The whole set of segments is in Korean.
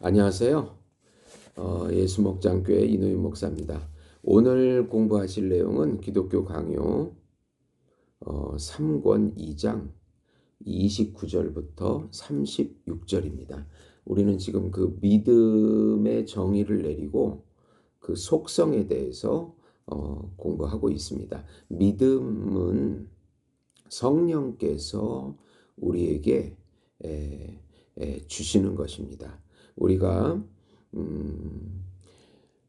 안녕하세요. 예수목장교회 이노윤 목사입니다. 오늘 공부하실 내용은 기독교 강요 3권 2장 29절부터 36절입니다. 우리는 지금 그 믿음의 정의를 내리고 그 속성에 대해서 공부하고 있습니다. 믿음은 성령께서 우리에게 주시는 것입니다. 우리가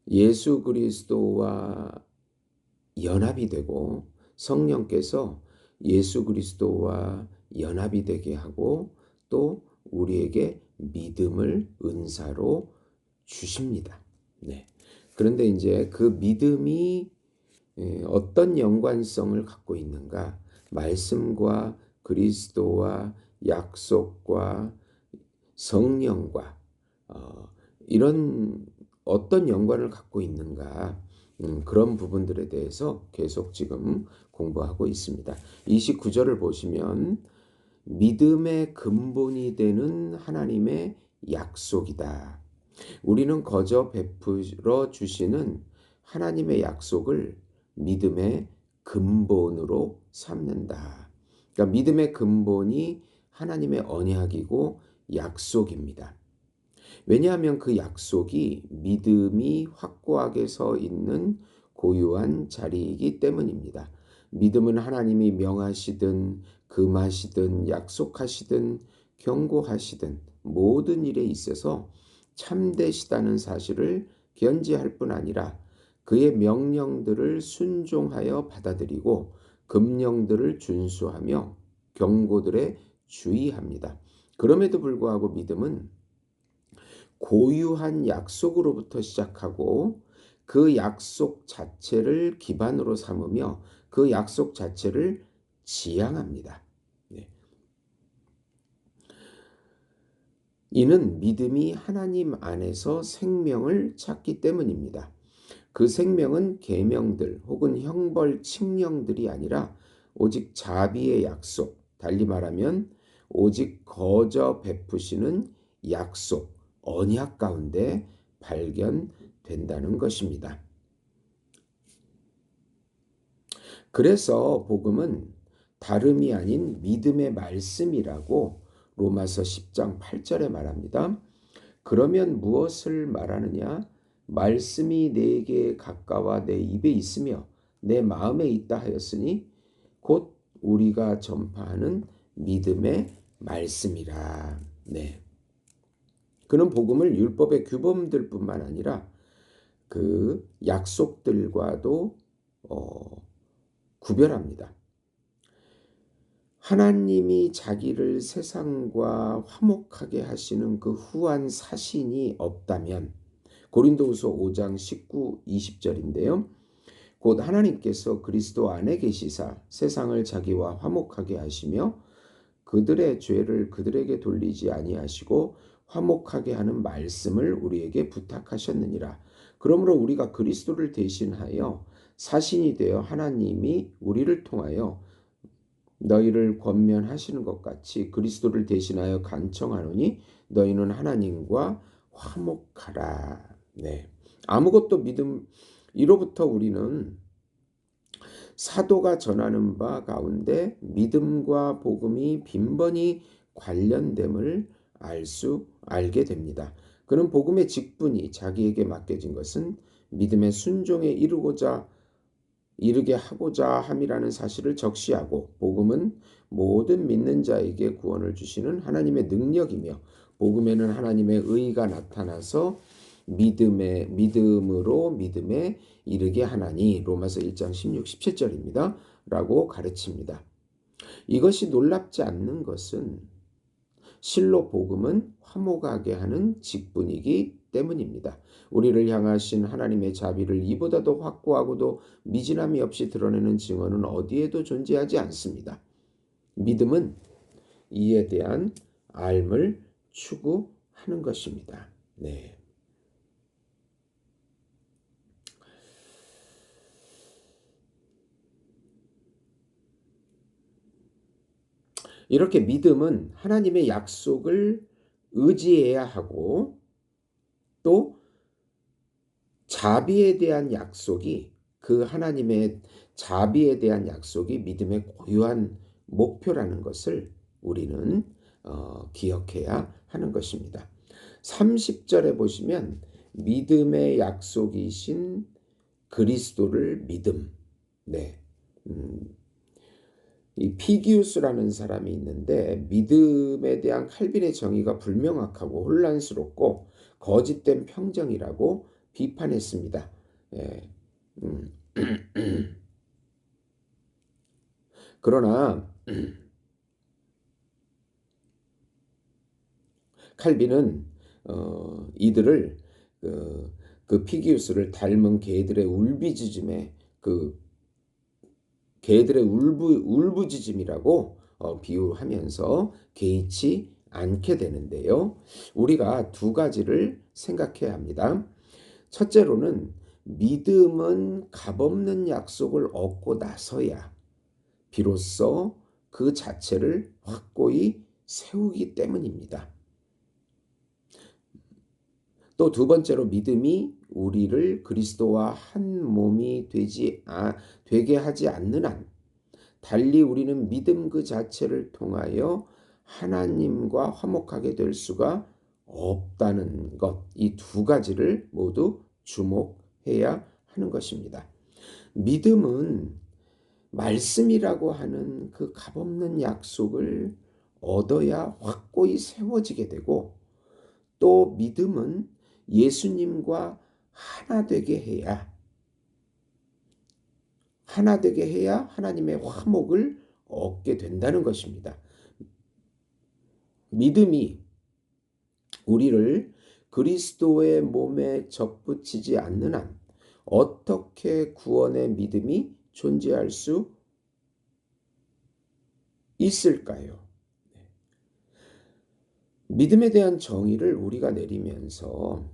예수 그리스도와 연합이 되고 성령께서 예수 그리스도와 연합이 되게 하고 또 우리에게 믿음을 은사로 주십니다. 네. 그런데 이제 그 믿음이 어떤 연관성을 갖고 있는가? 말씀과 그리스도와 약속과 성령과 이런 어떤 연관을 갖고 있는가? 그런 부분들에 대해서 계속 지금 공부하고 있습니다. 29절을 보시면 믿음의 근본이 되는 하나님의 약속이다. 우리는 거저 베풀어 주시는 하나님의 약속을 믿음의 근본으로 삼는다. 그러니까 믿음의 근본이 하나님의 언약이고 약속입니다. 왜냐하면 그 약속이 믿음이 확고하게 서 있는 고유한 자리이기 때문입니다. 믿음은 하나님이 명하시든 금하시든 약속하시든 경고하시든 모든 일에 있어서 참되시다는 사실을 견지할 뿐 아니라 그의 명령들을 순종하여 받아들이고 금령들을 준수하며 경고들에 주의합니다. 그럼에도 불구하고 믿음은 고유한 약속으로부터 시작하고 그 약속 자체를 기반으로 삼으며 그 약속 자체를 지향합니다. 네. 이는 믿음이 하나님 안에서 생명을 찾기 때문입니다. 그 생명은 계명들 혹은 형벌 칙령들이 아니라 오직 자비의 약속, 달리 말하면 오직 거저 베푸시는 약속, 언약 가운데 발견된다는 것입니다. 그래서 복음은 다름이 아닌 믿음의 말씀이라고 로마서 10장 8절에 말합니다. 그러면 무엇을 말하느냐? 말씀이 내게 가까워 내 입에 있으며 내 마음에 있다 하였으니 곧 우리가 전파하는 믿음의 말씀이라. 네. 그는 복음을 율법의 규범들뿐만 아니라 그 약속들과도 구별합니다. 하나님이 자기를 세상과 화목하게 하시는 그 후한 사신이 없다면 고린도후서 5장 19, 20절인데요. 곧 하나님께서 그리스도 안에 계시사 세상을 자기와 화목하게 하시며 그들의 죄를 그들에게 돌리지 아니하시고 화목하게 하는 말씀을 우리에게 부탁하셨느니라. 그러므로 우리가 그리스도를 대신하여 사신이 되어 하나님이 우리를 통하여 너희를 권면하시는 것 같이 그리스도를 대신하여 간청하노니 너희는 하나님과 화목하라. 네. 아무것도 믿음 이로부터 우리는 사도가 전하는 바 가운데 믿음과 복음이 빈번히 관련됨을 알게 됩니다. 그는 복음의 직분이 자기에게 맡겨진 것은 믿음의 순종에 이르게 하고자 함이라는 사실을 적시하고 복음은 모든 믿는 자에게 구원을 주시는 하나님의 능력이며 복음에는 하나님의 의가 나타나서 믿음으로 믿음에 이르게 하나니 로마서 1장 16, 17절입니다. 라고 가르칩니다. 이것이 놀랍지 않는 것은 실로 복음은 화목하게 하는 직분이기 때문입니다. 우리를 향하신 하나님의 자비를 이보다도 확고하고도 미진함이 없이 드러내는 증언은 어디에도 존재하지 않습니다. 믿음은 이에 대한 알을 추구하는 것입니다. 네. 이렇게 믿음은 하나님의 약속을 의지해야 하고 또 자비에 대한 약속이 그 하나님의 자비에 대한 약속이 믿음의 고유한 목표라는 것을 우리는 기억해야 하는 것입니다. 30절에 보시면 믿음의 약속이신 그리스도를 믿음. 네. 이 피기우스라는 사람이 있는데 믿음에 대한 칼빈의 정의가 불명확하고 혼란스럽고 거짓된 평정이라고 비판했습니다. 예. 음. 그러나 칼빈은 이들을 그, 그 피기우스를 닮은 개들의 울비짖음에 그 개들의 울부짖음이라고 비유하면서 개의치 않게 되는데요. 우리가 두 가지를 생각해야 합니다. 첫째로는 믿음은 값없는 약속을 얻고 나서야 비로소 그 자체를 확고히 세우기 때문입니다. 또 두 번째로 믿음이 우리를 그리스도와 한 몸이 되게 하지 않는 한 달리 우리는 믿음 그 자체를 통하여 하나님과 화목하게 될 수가 없다는 것, 이 두 가지를 모두 주목해야 하는 것입니다. 믿음은 말씀이라고 하는 그 값없는 약속을 얻어야 확고히 세워지게 되고 또 믿음은 예수님과 하나 되게 해야 하나님의 화목을 얻게 된다는 것입니다. 믿음이 우리를 그리스도의 몸에 접붙이지 않는 한 어떻게 구원의 믿음이 존재할 수 있을까요? 믿음에 대한 정의를 우리가 내리면서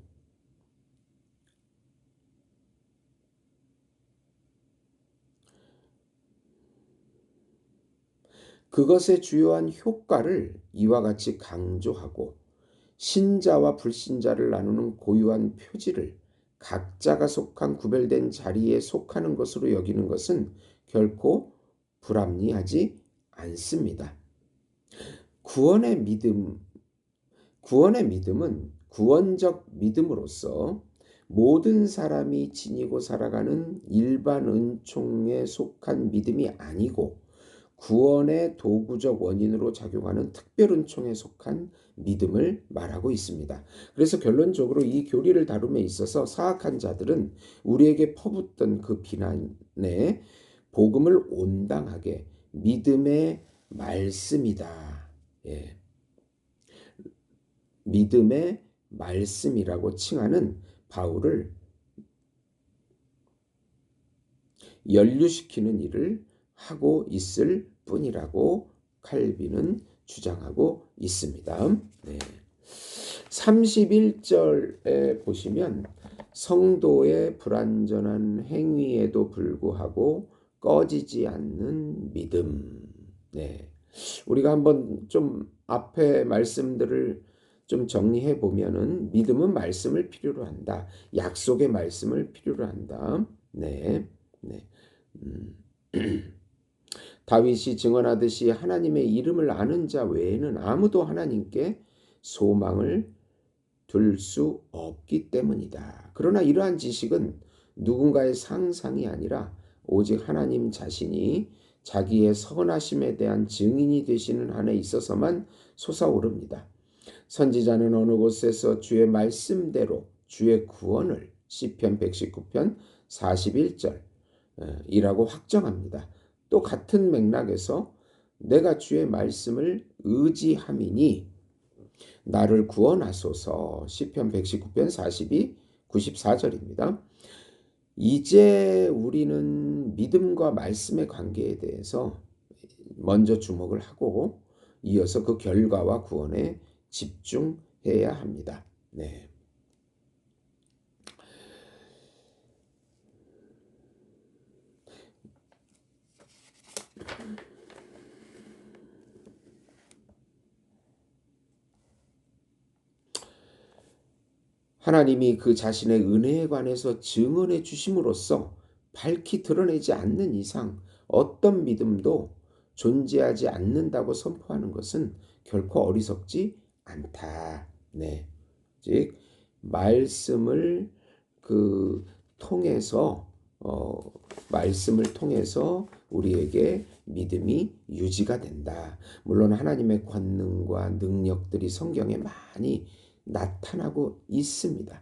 그것의 주요한 효과를 이와 같이 강조하고 신자와 불신자를 나누는 고유한 표지를 각자가 속한 구별된 자리에 속하는 것으로 여기는 것은 결코 불합리하지 않습니다. 구원의 믿음은 구원적 믿음으로서 모든 사람이 지니고 살아가는 일반 은총에 속한 믿음이 아니고 구원의 도구적 원인으로 작용하는 특별 은총에 속한 믿음을 말하고 있습니다. 그래서 결론적으로 이 교리를 다룸에 있어서 사악한 자들은 우리에게 퍼붓던 그 비난에 복음을 온당하게 믿음의 말씀이다. 예. 믿음의 말씀이라고 칭하는 바울을 연루시키는 일을 하고 있을 뿐이라고 칼빈은 주장하고 있습니다. 네. 31절에 보시면 성도의 불완전한 행위에도 불구하고 꺼지지 않는 믿음. 네. 우리가 한번 좀 앞에 말씀들을 좀 정리해 보면은 믿음은 말씀을 필요로 한다. 약속의 말씀을 필요로 한다. 네. 네. 다윗이 증언하듯이 하나님의 이름을 아는 자 외에는 아무도 하나님께 소망을 둘 수 없기 때문이다. 그러나 이러한 지식은 누군가의 상상이 아니라 오직 하나님 자신이 자기의 선하심에 대한 증인이 되시는 한에 있어서만 솟아오릅니다. 선지자는 어느 곳에서 주의 말씀대로 주의 구원을 시편 119편 41절 이라고 확정합니다. 또 같은 맥락에서 내가 주의 말씀을 의지함이니 나를 구원하소서 시편 119편 42, 94절입니다. 이제 우리는 믿음과 말씀의 관계에 대해서 먼저 주목을 하고 이어서 그 결과와 구원에 집중해야 합니다. 네. 하나님이 그 자신의 은혜에 관해서 증언해 주심으로써 밝히 드러내지 않는 이상 어떤 믿음도 존재하지 않는다고 선포하는 것은 결코 어리석지 않다. 네. 즉 말씀을 그 통해서 어 말씀을 통해서 우리에게 믿음이 유지가 된다. 물론 하나님의 권능과 능력들이 성경에 많이 나타나고 있습니다.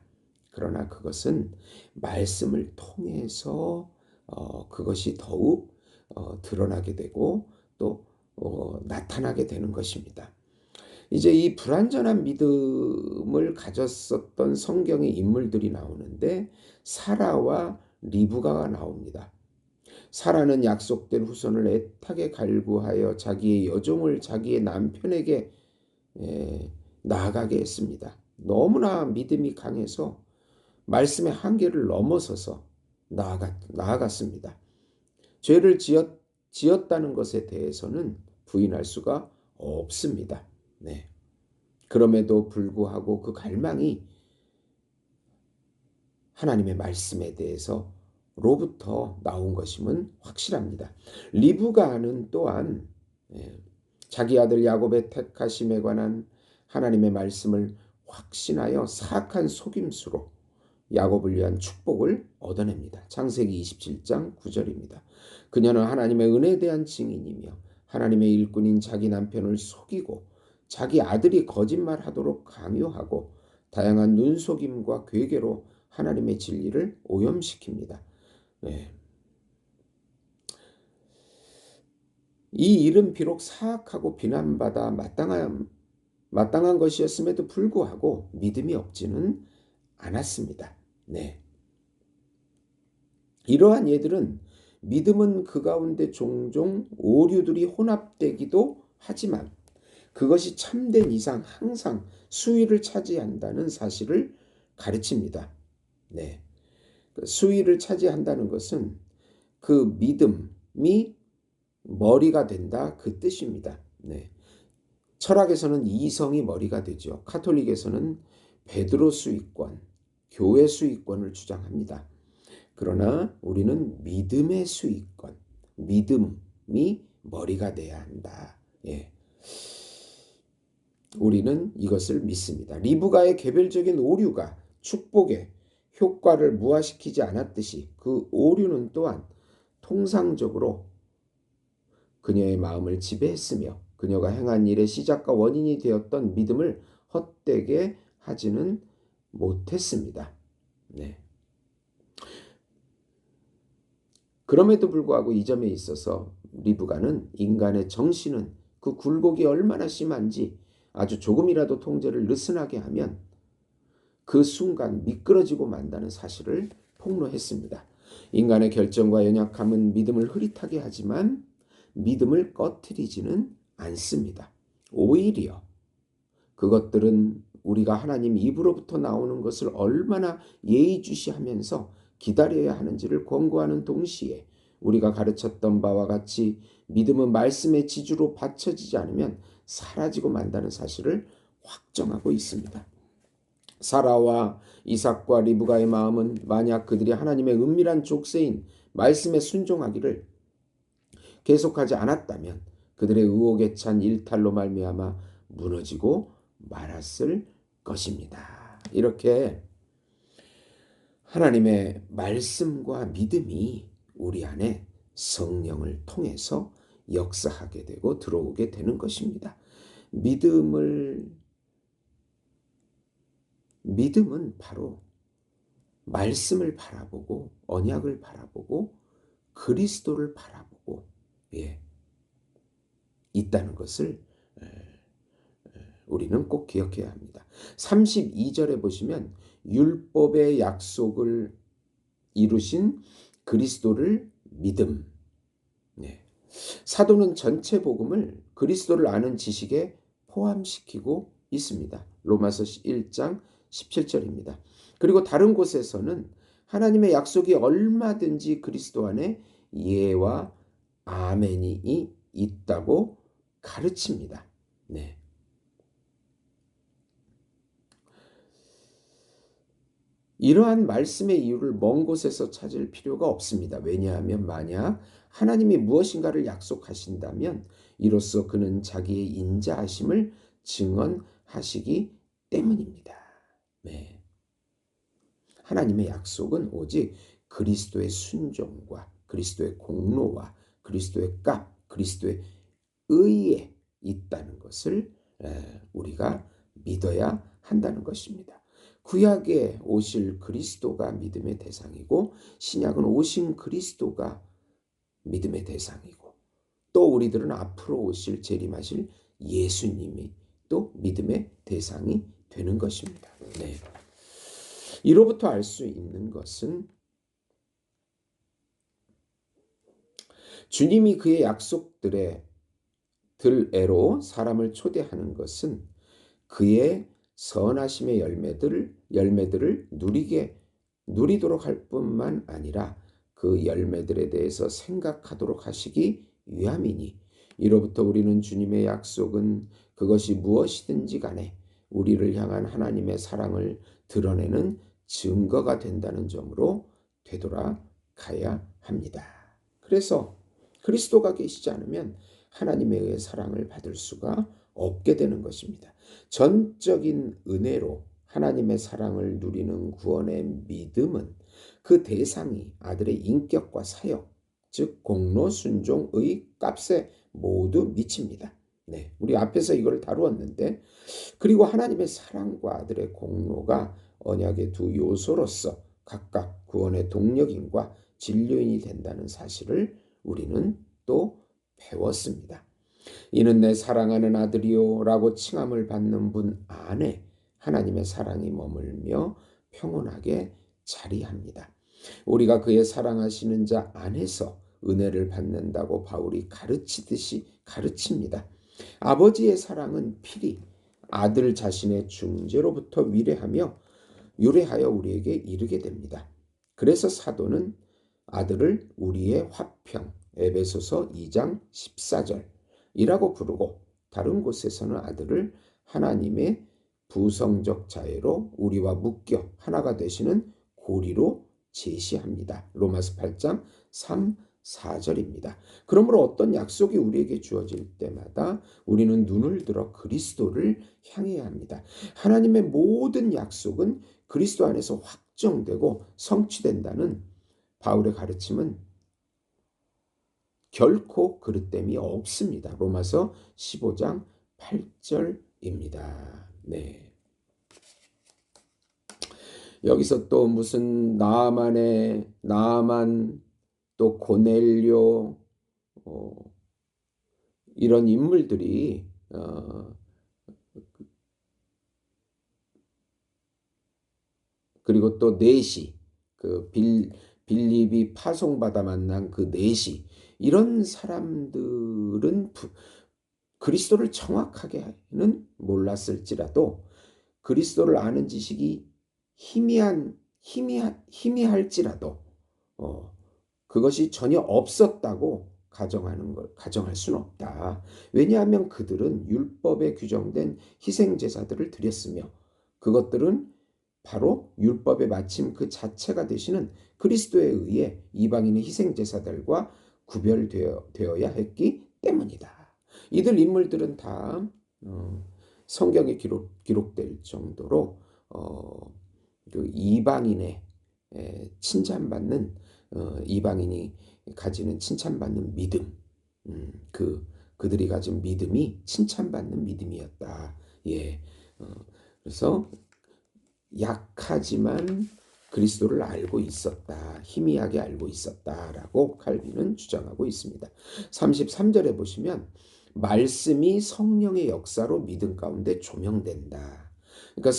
그러나 그것은 말씀을 통해서 그것이 더욱 드러나게 되고 또 나타나게 되는 것입니다. 이제 이 불완전한 믿음을 가졌었던 성경의 인물들이 나오는데 사라와 리브가가 나옵니다. 사라는 약속된 후손을 애타게 갈구하여 자기의 여종을 자기의 남편에게 나아가게 했습니다. 너무나 믿음이 강해서 말씀의 한계를 넘어서서 나아갔습니다. 죄를 지었다는 것에 대해서는 부인할 수가 없습니다. 네. 그럼에도 불구하고 그 갈망이 하나님의 말씀에 대해서로부터 나온 것임은 확실합니다. 리브가는 또한 자기 아들 야곱의 택하심에 관한 하나님의 말씀을 확신하여 사악한 속임수로 야곱을 위한 축복을 얻어냅니다. 창세기 27장 9절입니다. 그녀는 하나님의 은혜에 대한 증인이며 하나님의 일꾼인 자기 남편을 속이고 자기 아들이 거짓말하도록 강요하고 다양한 눈속임과 괴계로 하나님의 진리를 오염시킵니다. 네. 이 일은 비록 사악하고 비난받아 마땅한 것이었음에도 불구하고 믿음이 없지는 않았습니다. 네. 이러한 예들은 믿음은 그 가운데 종종 오류들이 혼합되기도 하지만 그것이 참된 이상 항상 수위를 차지한다는 사실을 가르칩니다. 네. 수위를 차지한다는 것은 그 믿음이 머리가 된다 그 뜻입니다. 네. 철학에서는 이성이 머리가 되죠. 카톨릭에서는 베드로 수위권, 교회 수위권을 주장합니다. 그러나 우리는 믿음의 수위권, 믿음이 머리가 돼야 한다. 예. 우리는 이것을 믿습니다. 리브가의 개별적인 오류가 축복에 효과를 무화시키지 않았듯이 그 오류는 또한 통상적으로 그녀의 마음을 지배했으며 그녀가 행한 일의 시작과 원인이 되었던 믿음을 헛되게 하지는 못했습니다. 네. 그럼에도 불구하고 이 점에 있어서 리브가는 인간의 정신은 그 굴곡이 얼마나 심한지 아주 조금이라도 통제를 느슨하게 하면 그 순간 미끄러지고 만다는 사실을 폭로했습니다. 인간의 결정과 연약함은 믿음을 흐릿하게 하지만 믿음을 꺼트리지는 않습니다. 오히려 그것들은 우리가 하나님 입으로부터 나오는 것을 얼마나 예의주시하면서 기다려야 하는지를 권고하는 동시에 우리가 가르쳤던 바와 같이 믿음은 말씀의 지주로 받쳐지지 않으면 사라지고 만다는 사실을 확정하고 있습니다. 사라와 이삭과 리브가의 마음은 만약 그들이 하나님의 은밀한 족쇄인 말씀에 순종하기를 계속하지 않았다면 그들의 의혹에 찬 일탈로 말미암아 무너지고 말았을 것입니다. 이렇게 하나님의 말씀과 믿음이 우리 안에 성령을 통해서 역사하게 되고 들어오게 되는 것입니다. 믿음은 바로 말씀을 바라보고 언약을 바라보고 그리스도를 바라보고 있다는 것을 우리는 꼭 기억해야 합니다. 32절에 보시면 율법의 약속을 이루신 그리스도를 믿음. 네. 사도는 전체 복음을 그리스도를 아는 지식에 포함시키고 있습니다. 로마서 1장 17절입니다. 그리고 다른 곳에서는 하나님의 약속이 얼마든지 그리스도 안에 예와 아멘이 있다고 가르칩니다. 네. 이러한 말씀의 이유를 먼 곳에서 찾을 필요가 없습니다. 왜냐하면 만약 하나님이 무엇인가를 약속하신다면 이로써 그는 자기의 인자하심을 증언하시기 때문입니다. 네. 하나님의 약속은 오직 그리스도의 순종과 그리스도의 공로와 그리스도의 값, 그리스도의 의에 있다는 것을 우리가 믿어야 한다는 것입니다. 구약에 오실 그리스도가 믿음의 대상이고 신약은 오신 그리스도가 믿음의 대상이고 또 우리들은 앞으로 오실 재림하실 예수님이 또 믿음의 대상이 되는 것입니다. 네. 이로부터 알 수 있는 것은 주님이 그의 약속들의 들애로 사람을 초대하는 것은 그의 선하심의 열매들을 누리도록 할 뿐만 아니라 그 열매들에 대해서 생각하도록 하시기 위함이니 이로부터 우리는 주님의 약속은 그것이 무엇이든지 간에 우리를 향한 하나님의 사랑을 드러내는 증거가 된다는 점으로 되돌아가야 합니다. 그래서 그리스도가 계시지 않으면 하나님에 의해 사랑을 받을 수가 없게 되는 것입니다. 전적인 은혜로 하나님의 사랑을 누리는 구원의 믿음은 그 대상이 아들의 인격과 사역, 즉 공로 순종의 값에 모두 미칩니다. 네, 우리 앞에서 이걸 다루었는데 그리고 하나님의 사랑과 아들의 공로가 언약의 두 요소로서 각각 구원의 동력인과 진료인이 된다는 사실을 우리는 또 배웠습니다. 이는 내 사랑하는 아들이요 라고 칭함을 받는 분 안에 하나님의 사랑이 머물며 평온하게 자리합니다. 우리가 그의 사랑하시는 자 안에서 은혜를 받는다고 바울이 가르치듯이 가르칩니다. 아버지의 사랑은 필히 아들 자신의 중재로부터 유래하여 우리에게 이르게 됩니다. 그래서 사도는 아들을 우리의 화평 에베소서 2장 14절이라고 부르고 다른 곳에서는 아들을 하나님의 부성적 자애로 우리와 묶여 하나가 되시는 고리로 제시합니다. 로마서 8장 3, 4절입니다. 그러므로 어떤 약속이 우리에게 주어질 때마다 우리는 눈을 들어 그리스도를 향해야 합니다. 하나님의 모든 약속은 그리스도 안에서 확정되고 성취된다는 바울의 가르침은 결코 그릇됨이 없습니다. 로마서 15장 8절입니다. 네. 여기서 또 무슨 나아만 또 고넬료 이런 인물들이 그리고 또 넷이 빌립이 파송받아 만난 그 넷이 이런 사람들은 그리스도를 정확하게는 몰랐을지라도 그리스도를 아는 지식이 희미할지라도 그것이 전혀 없었다고 가정할 수는 없다. 왜냐하면 그들은 율법에 규정된 희생 제사들을 드렸으며 그것들은 바로 율법의 마침 그 자체가 되시는 그리스도에 의해 이방인의 희생 제사들과 구별되어야 했기 때문이다. 이들 인물들은 다 성경에 기록될 정도로 그 이방인의 칭찬받는 이방인이 가지는 칭찬받는 믿음, 그들이 가진 믿음이 칭찬받는 믿음이었다. 예, 그래서 약하지만 그리스도를 알고 있었다. 희미하게 알고 있었다라고 칼빈은 주장하고 있습니다. 33절에 보시면 말씀이 성령의 역사로 믿음 가운데 조명된다. 그러니까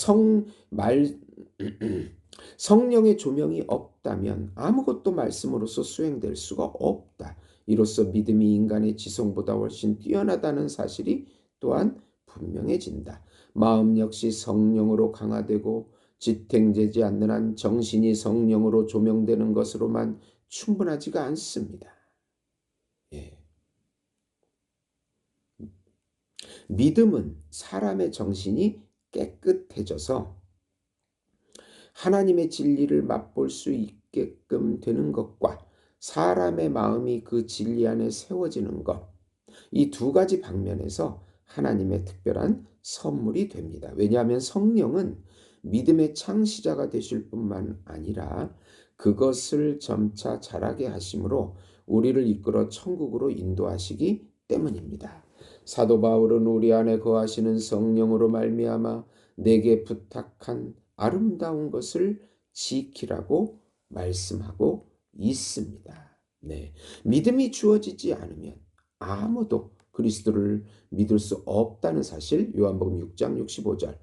성령의 조명이 없다면 아무것도 말씀으로서 수행될 수가 없다. 이로써 믿음이 인간의 지성보다 훨씬 뛰어나다는 사실이 또한 분명해진다. 마음 역시 성령으로 강화되고 지탱되지 않는 한 정신이 성령으로 조명되는 것으로만 충분하지가 않습니다. 예. 믿음은 사람의 정신이 깨끗해져서 하나님의 진리를 맛볼 수 있게끔 되는 것과 사람의 마음이 그 진리 안에 세워지는 것, 이 두 가지 방면에서 하나님의 특별한 선물이 됩니다. 왜냐하면 성령은 믿음의 창시자가 되실 뿐만 아니라 그것을 점차 자라게 하심으로 우리를 이끌어 천국으로 인도하시기 때문입니다. 사도 바울은 우리 안에 거하시는 성령으로 말미암아 내게 부탁한 아름다운 것을 지키라고 말씀하고 있습니다. 네. 믿음이 주어지지 않으면 아무도 그리스도를 믿을 수 없다는 사실, 요한복음 6장 65절.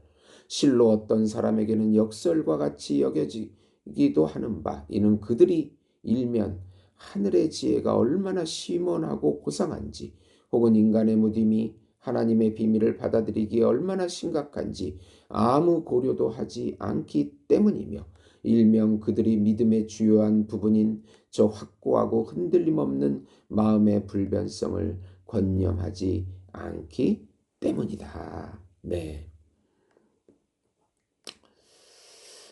실로 어떤 사람에게는 역설과 같이 여겨지기도 하는 바 이는 그들이 일면 하늘의 지혜가 얼마나 심원하고 고상한지, 혹은 인간의 무딤이 하나님의 비밀을 받아들이기에 얼마나 심각한지 아무 고려도 하지 않기 때문이며, 일명 그들이 믿음의 주요한 부분인 저 확고하고 흔들림 없는 마음의 불변성을 권념하지 않기 때문이다. 네.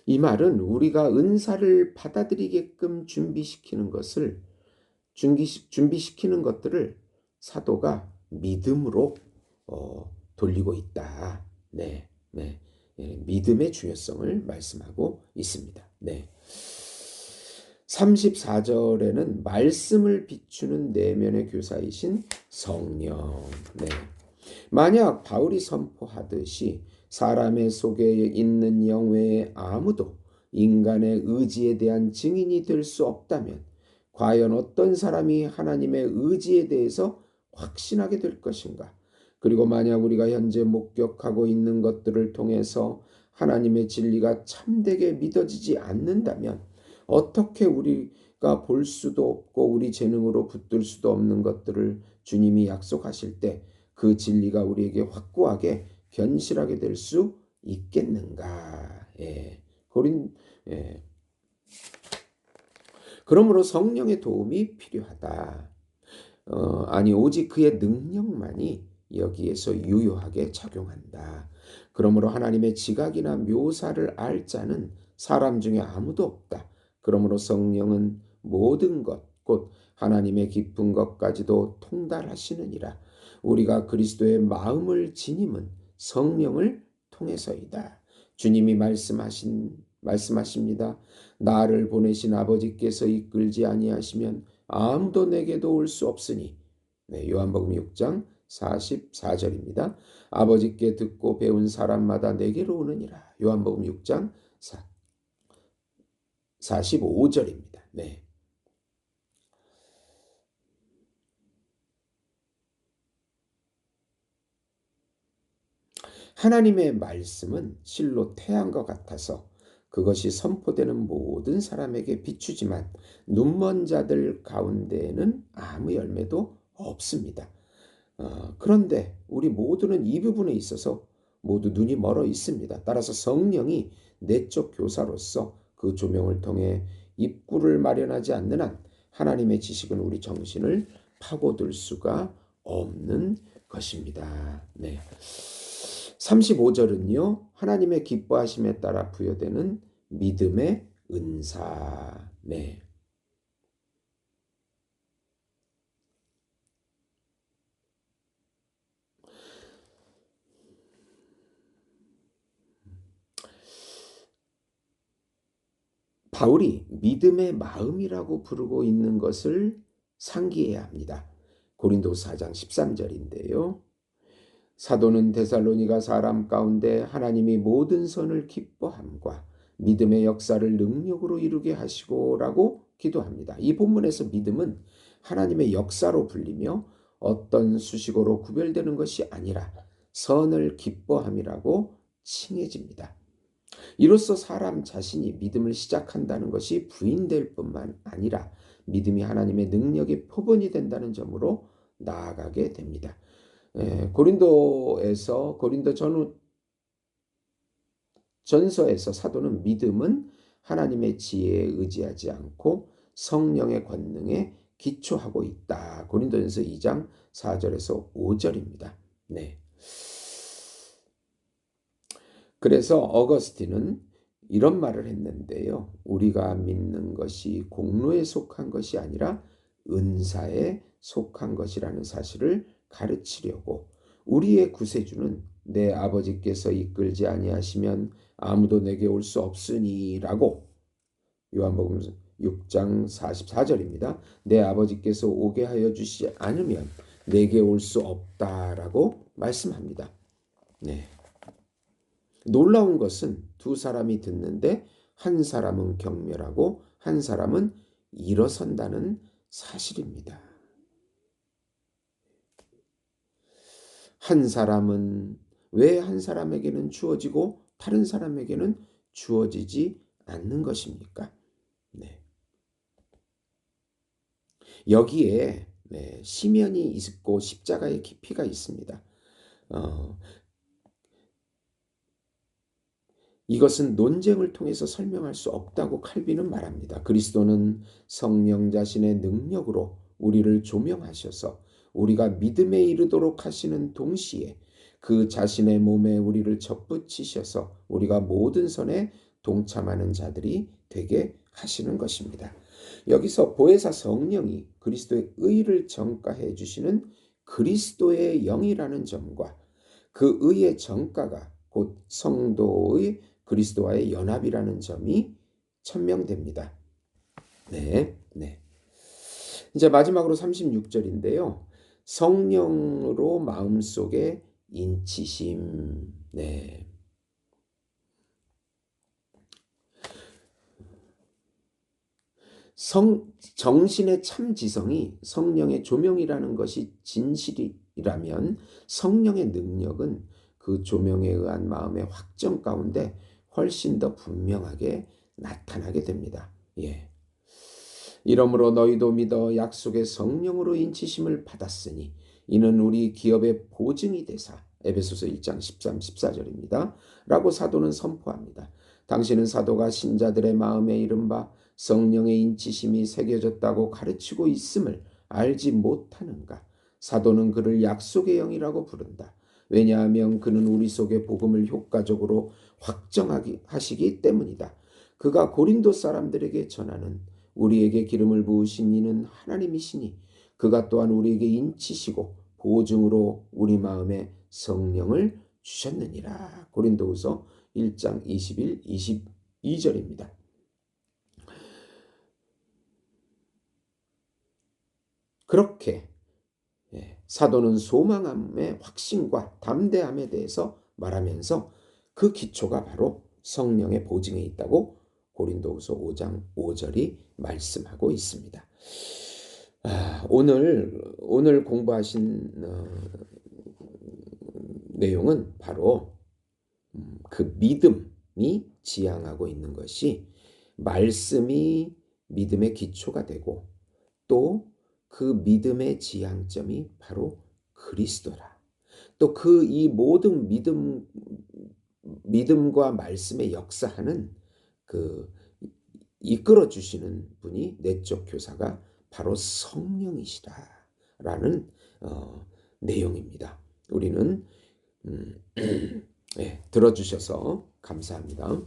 이 말은 우리가 은사를 받아들이게끔 준비시키는 것들을 사도가 믿음으로 돌리고 있다. 네, 네, 네, 믿음의 중요성을 말씀하고 있습니다. 네. 34절에는 말씀을 비추는 내면의 교사이신 성령. 네. 만약 바울이 선포하듯이 사람의 속에 있는 영 외에 아무도 인간의 의지에 대한 증인이 될 수 없다면 과연 어떤 사람이 하나님의 의지에 대해서 확신하게 될 것인가? 그리고 만약 우리가 현재 목격하고 있는 것들을 통해서 하나님의 진리가 참되게 믿어지지 않는다면 어떻게 우리가 볼 수도 없고 우리 재능으로 붙들 수도 없는 것들을 주님이 약속하실 때 그 진리가 우리에게 확고하게 견실하게 될 수 있겠는가? 예. 예. 그러므로 성령의 도움이 필요하다. 아니 오직 그의 능력만이 여기에서 유효하게 작용한다. 그러므로 하나님의 지각이나 묘사를 알 자는 사람 중에 아무도 없다. 그러므로 성령은 모든 것, 곧 하나님의 깊은 것까지도 통달하시느니라. 우리가 그리스도의 마음을 지님은 성령을 통해서이다. 주님이 말씀하십니다. 나를 보내신 아버지께서 이끌지 아니하시면 아무도 내게도 올 수 없으니. 네, 요한복음 6장 44절입니다. 아버지께 듣고 배운 사람마다 내게로 오느니라. 요한복음 6장 45절입니다. 네. 하나님의 말씀은 실로 태양과 같아서 그것이 선포되는 모든 사람에게 비추지만 눈먼 자들 가운데에는 아무 열매도 없습니다. 그런데 우리 모두는 이 부분에 있어서 모두 눈이 멀어 있습니다. 따라서 성령이 내적 교사로서 그 조명을 통해 입구를 마련하지 않는 한 하나님의 지식은 우리 정신을 파고들 수가 없는 것입니다. 네. 35절은요. 하나님의 기뻐하심에 따라 부여되는 믿음의 은사. 네. 바울이 믿음의 마음이라고 부르고 있는 것을 상기해야 합니다. 고린도서 4장 13절인데요. 사도는 데살로니가 사람 가운데 하나님이 모든 선을 기뻐함과 믿음의 역사를 능력으로 이루게 하시고라고 기도합니다. 이 본문에서 믿음은 하나님의 역사로 불리며 어떤 수식어로 구별되는 것이 아니라 선을 기뻐함이라고 칭해집니다. 이로써 사람 자신이 믿음을 시작한다는 것이 부인될 뿐만 아니라 믿음이 하나님의 능력의 표본이 된다는 점으로 나아가게 됩니다. 고린도 전서에서 사도는 믿음은 하나님의 지혜에 의지하지 않고 성령의 권능에 기초하고 있다. 고린도전서 2장 4절에서 5절입니다. 네. 그래서 어거스틴은 이런 말을 했는데요. 우리가 믿는 것이 공로에 속한 것이 아니라 은사에 속한 것이라는 사실을 가르치려고 우리의 구세주는 내 아버지께서 이끌지 아니하시면 아무도 내게 올 수 없으니라고 요한복음 6장 44절입니다. 내 아버지께서 오게 하여 주시지 않으면 내게 올 수 없다라고 말씀합니다. 네. 놀라운 것은 두 사람이 듣는데 한 사람은 경멸하고 한 사람은 일어선다는 사실입니다. 한 사람은 왜 한 사람에게는 주어지고 다른 사람에게는 주어지지 않는 것입니까? 네. 여기에 시면이 있고 십자가의 깊이가 있습니다. 이것은 논쟁을 통해서 설명할 수 없다고 칼빈은 말합니다. 그리스도는 성령 자신의 능력으로 우리를 조명하셔서 우리가 믿음에 이르도록 하시는 동시에 그 자신의 몸에 우리를 접붙이셔서 우리가 모든 선에 동참하는 자들이 되게 하시는 것입니다. 여기서 보혜사 성령이 그리스도의 의를 전가해 주시는 그리스도의 영이라는 점과 그 의의 전가가 곧 성도의 그리스도와의 연합이라는 점이 천명됩니다. 네. 이제 마지막으로 36절인데요. 성령으로 마음속에 인치심. 네. 정신의 참지성이 성령의 조명이라는 것이 진실이라면 성령의 능력은 그 조명에 의한 마음의 확정 가운데 훨씬 더 분명하게 나타나게 됩니다. 예. 이러므로 너희도 믿어 약속의 성령으로 인치심을 받았으니 이는 우리 기업의 보증이 되사 에베소서 1장 13, 14절입니다. 라고 사도는 선포합니다. 당신은 사도가 신자들의 마음에 이른바 성령의 인치심이 새겨졌다고 가르치고 있음을 알지 못하는가? 사도는 그를 약속의 영이라고 부른다. 왜냐하면 그는 우리 속의 복음을 효과적으로 확정하시기 때문이다. 그가 고린도 사람들에게 전하는 우리에게 기름을 부으신 이는 하나님이시니 그가 또한 우리에게 인치시고 보증으로 우리 마음에 성령을 주셨느니라. 고린도후서 1장 21, 22절입니다. 그렇게 사도는 소망함의 확신과 담대함에 대해서 말하면서 그 기초가 바로 성령의 보증에 있다고 고린도후서 5장 5절이 말씀하고 있습니다. 오늘 공부하신 내용은 바로 그 믿음이 지향하고 있는 것이 말씀이 믿음의 기초가 되고 또 그 믿음의 지향점이 바로 그리스도라. 또 그 이 모든 믿음과 말씀의 역사하는 그 이끌어 주시는 분이 내적 교사가 바로 성령이시다라는 내용입니다. 우리는 들어주셔서 감사합니다.